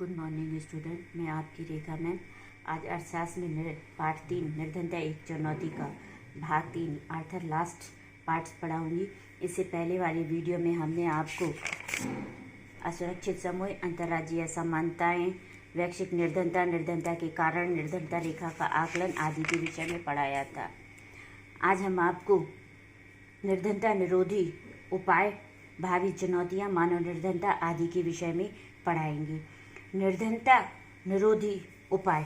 Good morning student, मैं आपकी रेखा ma'am. आज अर्थशास्त्र में पाठ 3 निर्धनता एक चुनौती का भाग 3 अर्थात लास्ट पार्ट पढ़ाऊंगी। इससे पहले वाली वीडियो में हमने आपको असुरक्षित समूह, अंतर्राज्यीय असमानताएं, वैश्विक निर्धनता, निर्धनता के कारण, निर्धनता रेखा का आकलन आदि के विषय में पढ़ाया था। आज हम आपको निर्धनता निरोधी उपाय, भावी चुनौतियां, मानव निर्धनता आदि के विषय में पढ़ाएंगे। निर्धनता निरोधी उपाय।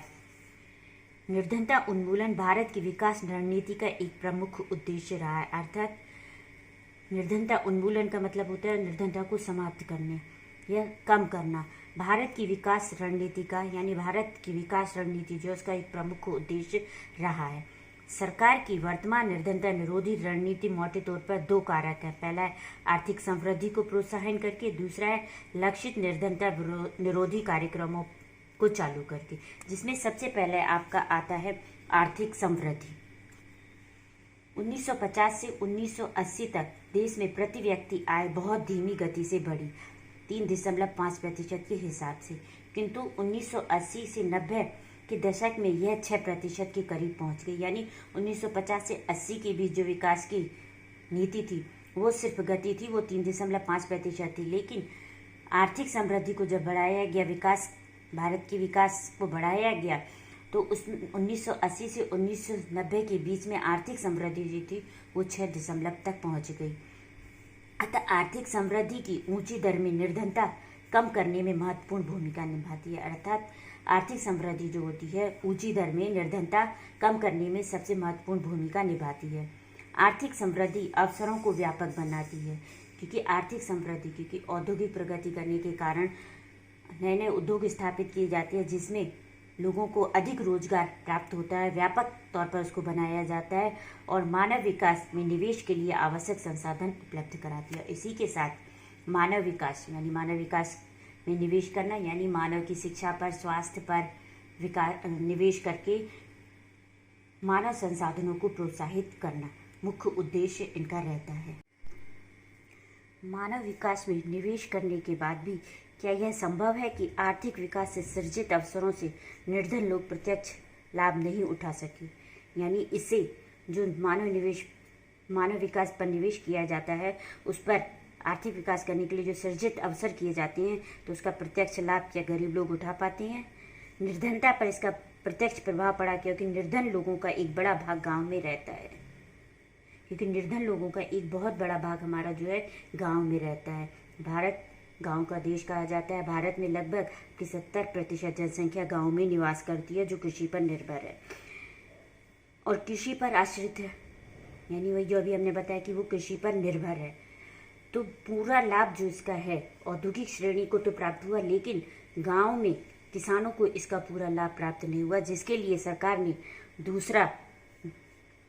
निर्धनता उन्मूलन भारत की विकास रणनीति का एक प्रमुख उद्देश्य रहा है। अर्थात निर्धनता उन्मूलन का मतलब होता है निर्धनता को समाप्त करने या कम करना। भारत की विकास रणनीति का यानी भारत की विकास रणनीति जो उसका एक प्रमुख उद्देश्य रहा है। सरकार की वर्तमान निर्धनता निरोधी रणनीति मोटे तौर पर दो कारक है। पहला है आर्थिक समृद्धि को प्रोत्साहन करके, दूसरा है लक्षित निर्धनता निरोधी कार्यक्रमों को चालू करके, जिसमें सबसे पहले आपका आता है आर्थिक समृद्धि। 1950 से 1980 तक देश में प्रति व्यक्ति आय बहुत धीमी गति से बढ़ी, 3.5% के हिसाब से, किंतु 1980 से 90 के दशक में यह 6% के करीब पहुंच गई। यानी 1950 से 80 के बीच जो विकास की नीति थी वो सिर्फ गति थी, वो 3.5% थी। लेकिन आर्थिक समृद्धि को जब बढ़ाया गया, भारत के विकास को बढ़ाया गया, तो उस 1980 से 1990 के बीच में आर्थिक समृद्धि जो थी वो 6 तक पहुंच गई। अतः आर्थिक समृद्धि की ऊंची दर में निर्धनता कम करने में महत्वपूर्ण भूमिका निभाती है। अर्थात आर्थिक समृद्धि जो होती है ऊंची दर में निर्धनता कम करने में सबसे महत्वपूर्ण भूमिका निभाती है। आर्थिक समृद्धि अवसरों को व्यापक बनाती है, क्योंकि औद्योगिक प्रगति करने के कारण नए नए उद्योग स्थापित किए जाते हैं, जिसमें लोगों को अधिक रोजगार प्राप्त होता है, व्यापक तौर पर उसको बनाया जाता है और मानव विकास में निवेश के लिए आवश्यक संसाधन उपलब्ध कराती है। इसी के साथ मानव विकास में निवेश करना यानी मानव की शिक्षा पर, स्वास्थ्य पर निवेश करके मानव संसाधनों को प्रोत्साहित करना मुख्य उद्देश्य इनका रहता है। मानव विकास में निवेश करने के बाद भी क्या यह संभव है कि आर्थिक विकास से सृजित अवसरों से निर्धन लोग प्रत्यक्ष लाभ नहीं उठा सके? यानी इससे जो मानव विकास पर निवेश किया जाता है, उस पर आर्थिक विकास करने के लिए जो सृजित अवसर किए जाते हैं, तो उसका प्रत्यक्ष लाभ क्या गरीब लोग उठा पाते हैं? निर्धनता पर इसका प्रत्यक्ष प्रभाव पड़ा, क्योंकि निर्धन लोगों का एक बड़ा भाग गांव में रहता है। क्योंकि निर्धन लोगों का एक बहुत बड़ा भाग हमारा जो है गांव में रहता है। भारत गांव का देश कहा जाता है। भारत में लगभग 70% जनसंख्या गांव में निवास करती है, जो कृषि पर निर्भर है और कृषि पर आश्रित है। यानी वही जो अभी हमने बताया कि वो कृषि पर निर्भर है। तो पूरा लाभ जो इसका है औद्योगिक श्रेणी को तो प्राप्त हुआ, लेकिन गांव में किसानों को इसका पूरा लाभ प्राप्त नहीं हुआ, जिसके लिए सरकार ने दूसरा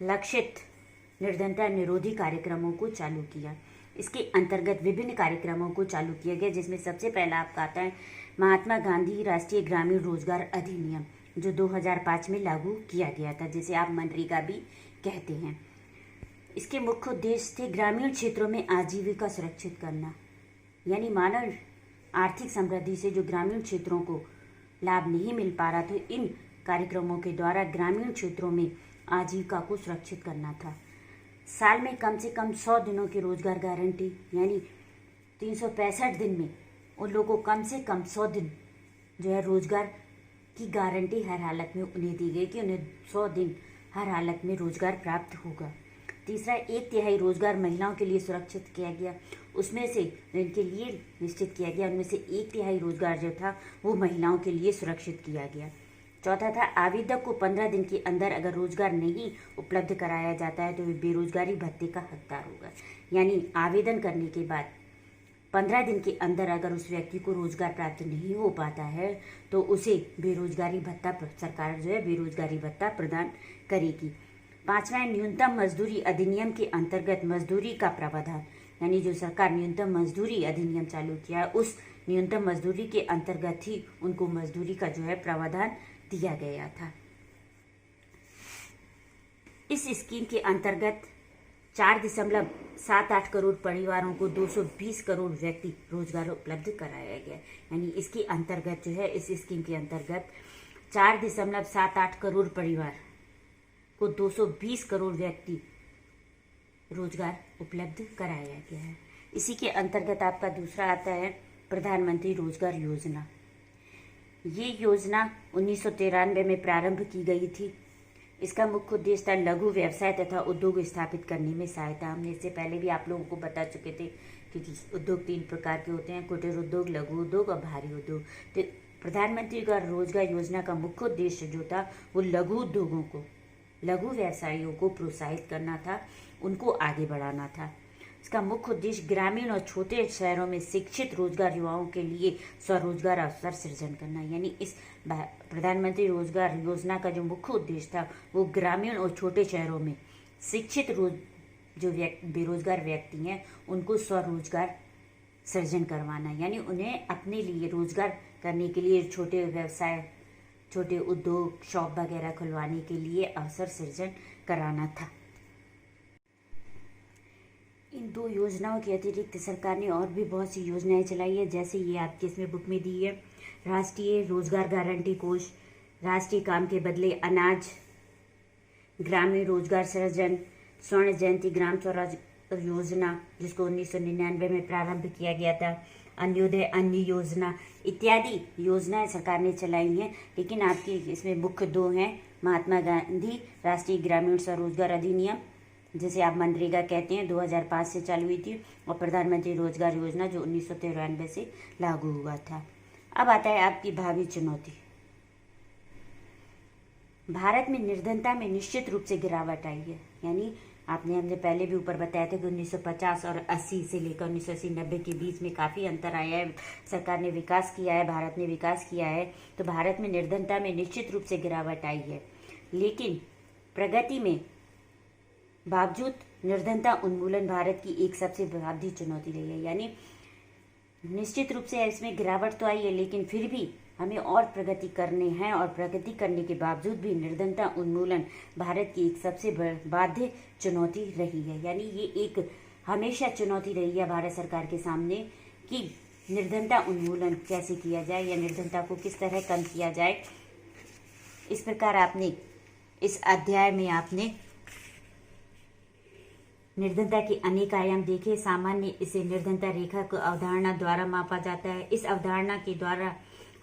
लक्षित निर्धनता निरोधी कार्यक्रमों को चालू किया। इसके अंतर्गत विभिन्न कार्यक्रमों को चालू किया गया, जिसमें सबसे पहला आपका आता है महात्मा गांधी राष्ट्रीय ग्रामीण रोजगार अधिनियम, जो 2005 में लागू किया गया था, जिसे आप मनरेगा भी कहते हैं। इसके मुख्य उद्देश्य थे ग्रामीण क्षेत्रों में आजीविका सुरक्षित करना, यानी मानव आर्थिक समृद्धि से जो ग्रामीण क्षेत्रों को लाभ नहीं मिल पा रहा था, इन कार्यक्रमों के द्वारा ग्रामीण क्षेत्रों में आजीविका को सुरक्षित करना था। साल में कम से कम 100 दिनों की रोजगार गारंटी, यानी 365 दिन में उन लोगों को कम से कम 100 दिन जो है रोजगार की गारंटी हर हालत में उन्हें दी गई कि उन्हें 100 दिन हर हालत में रोजगार प्राप्त होगा। तीसरा, 1/3 रोजगार महिलाओं के लिए सुरक्षित किया गया, उसमें से इनके लिए निश्चित किया गया, उनमें से 1/3 रोजगार जो था वो महिलाओं के लिए सुरक्षित किया गया। चौथा था आवेदक को 15 दिन के अंदर अगर रोजगार नहीं उपलब्ध कराया जाता है तो वे बेरोजगारी भत्ते का हकदार होगा। यानी आवेदन करने के बाद 15 दिन के अंदर अगर उस व्यक्ति को रोजगार प्राप्त नहीं हो पाता है तो उसे बेरोजगारी भत्ता, सरकार जो है बेरोजगारी भत्ता प्रदान करेगी। पांचवा, न्यूनतम मजदूरी अधिनियम के अंतर्गत मजदूरी का प्रावधान, यानी जो सरकार न्यूनतम मजदूरी अधिनियम चालू किया है, उस न्यूनतम मजदूरी के अंतर्गत ही उनको मजदूरी का जो है प्रावधान दिया गया था। इस स्कीम के अंतर्गत 4.78 करोड़ परिवारों को 220 करोड़ व्यक्ति रोजगार उपलब्ध कराया गया। यानी इसके अंतर्गत जो है, इस स्कीम के अंतर्गत 4.78 करोड़ परिवार को 220 करोड़ व्यक्ति रोजगार उपलब्ध कराया गया है। इसी के अंतर्गत आपका दूसरा आता है प्रधानमंत्री रोजगार योजना। ये योजना 1993 में प्रारंभ की गई थी। इसका मुख्य उद्देश्य था लघु व्यवसाय तथा उद्योग स्थापित करने में सहायता। हमने इससे पहले भी आप लोगों को बता चुके थे कि उद्योग 3 प्रकार के होते हैं, कुटीर उद्योग, लघु उद्योग और भारी उद्योग। तो प्रधानमंत्री रोजगार योजना का मुख्य उद्देश्य जो था वो लघु उद्योगों को, लघु व्यवसायियों को प्रोत्साहित करना था, उनको आगे बढ़ाना था। इसका मुख्य उद्देश्य ग्रामीण और छोटे शहरों में शिक्षित रोजगार युवाओं के लिए स्वरोजगार अवसर सृजन करना। यानी इस प्रधानमंत्री रोजगार योजना का जो मुख्य उद्देश्य था वो ग्रामीण और छोटे शहरों में शिक्षित जो बेरोजगार व्यक्ति हैं उनको स्वरोजगार सृजन करवाना। यानी उन्हें अपने लिए रोजगार करने के लिए छोटे व्यवसाय, छोटे उद्योग, शॉप वगैरह खुलवाने के लिए अवसर सृजन कराना था। इन 2 योजनाओं के अतिरिक्त सरकार ने और भी बहुत सी योजनाएं चलाई है, जैसे ये आपके इसमें बुक में दी है। राष्ट्रीय रोजगार गारंटी कोष, राष्ट्रीय काम के बदले अनाज, ग्रामीण रोजगार सृजन, स्वर्ण जयंती ग्राम स्वराज योजना जिसको 1999 में प्रारंभ किया गया था, अन्योदय अन्न योजना इत्यादि योजनाएं सरकार ने चलाई हैं। लेकिन आपकी इसमें मुख्य 2 हैं, महात्मा गांधी राष्ट्रीय ग्रामीण स्वरोजगार अधिनियम जिसे आप मनरेगा कहते हैं, 2005 से चालू हुई थी, और प्रधानमंत्री रोजगार योजना जो 1993 से लागू हुआ था। अब आता है आपकी भावी चुनौती। भारत में निर्धनता में निश्चित रूप से गिरावट आई है। यानी हमने पहले भी ऊपर बताया था कि 1950 और 80 से लेकर 1980-90 के बीच में काफ़ी अंतर आया है। सरकार ने विकास किया है, भारत ने विकास किया है, तो भारत में निर्धनता में निश्चित रूप से गिरावट आई है। लेकिन प्रगति में बावजूद निर्धनता उन्मूलन भारत की एक सबसे बड़ी चुनौती रही है। यानी निश्चित रूप से इसमें गिरावट तो आई है, लेकिन फिर भी हमें और प्रगति करने हैं, और प्रगति करने के बावजूद भी निर्धनता उन्मूलन भारत की एक सबसे बाध्य चुनौती रही है। यानी ये एक हमेशा चुनौती रही है भारत सरकार के सामने कि निर्धनता उन्मूलन कैसे किया जाए या निर्धनता को किस तरह कम किया जाए। इस प्रकार आपने इस अध्याय में आपने निर्धनता के अनेक आयाम देखे। सामान्य इसे निर्धनता रेखा को अवधारणा द्वारा मापा जाता है। इस अवधारणा के द्वारा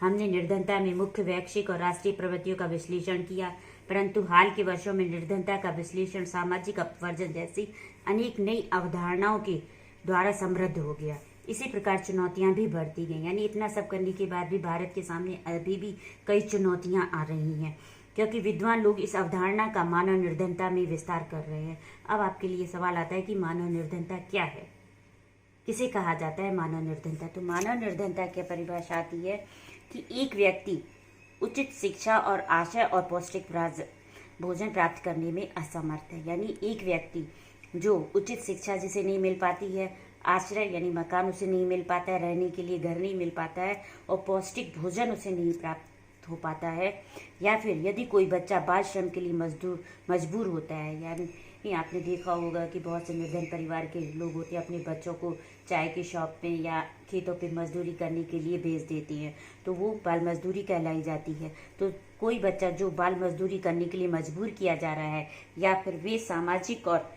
हमने निर्धनता में मुख्य वैश्विक और राष्ट्रीय प्रवृत्तियों का विश्लेषण किया, परंतु हाल के वर्षों में निर्धनता का विश्लेषण सामाजिक अपवर्जन जैसी अनेक नई अवधारणाओं के द्वारा समृद्ध हो गया। इसी प्रकार चुनौतियां भी बढ़ती गई। यानी इतना सब करने के बाद भी भारत के सामने अभी भी कई चुनौतियां आ रही हैं, क्योंकि विद्वान लोग इस अवधारणा का मानव निर्धनता में विस्तार कर रहे हैं। अब आपके लिए सवाल आता है कि मानव निर्धनता क्या है, किसे कहा जाता है मानव निर्धनता। तो मानव निर्धनता की परिभाषा आती है कि एक व्यक्ति उचित शिक्षा और आशय और पौष्टिक भोजन प्राप्त करने में असमर्थ है। यानी एक व्यक्ति जो उचित शिक्षा जिसे नहीं मिल पाती है, आश्रय यानी मकान उसे नहीं मिल पाता है, रहने के लिए घर नहीं मिल पाता है, और पौष्टिक भोजन उसे नहीं प्राप्त हो पाता है, या फिर यदि कोई बच्चा बाल श्रम के लिए मजबूर होता है। यानी आपने देखा होगा कि बहुत से निर्धन परिवार के लोग होते हैं, अपने बच्चों को चाय की शॉप पे या खेतों पे मजदूरी करने के लिए भेज देती हैं, तो वो बाल मजदूरी कहलाई जाती है। तो कोई बच्चा जो बाल मजदूरी करने के लिए मजबूर किया जा रहा है, या फिर वे सामाजिक और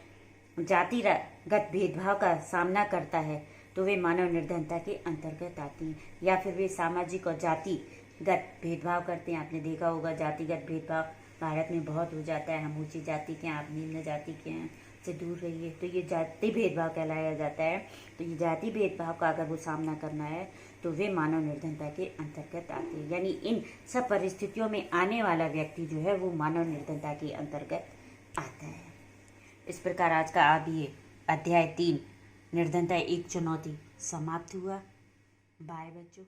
जातिगत भेदभाव का सामना करता है, तो वे मानव निर्धनता के अंतर्गत आती हैं। या फिर वे सामाजिक और जातिगत भेदभाव करते हैं। आपने देखा होगा जातिगत भेदभाव भारत में बहुत हो जाता है, हम ऊंची जाति के हैं, आप निम्न जाति के हैं, से दूर रहिए, तो ये जाति भेदभाव कहलाया जाता है। तो ये जाति भेदभाव का अगर वो सामना करना है तो वे मानव निर्धनता के अंतर्गत आते हैं। यानी इन सब परिस्थितियों में आने वाला व्यक्ति जो है वो मानव निर्धनता के अंतर्गत आता है। इस प्रकार आज का ये अध्याय 3 निर्धनता एक चुनौती समाप्त हुआ। बाय बच्चों।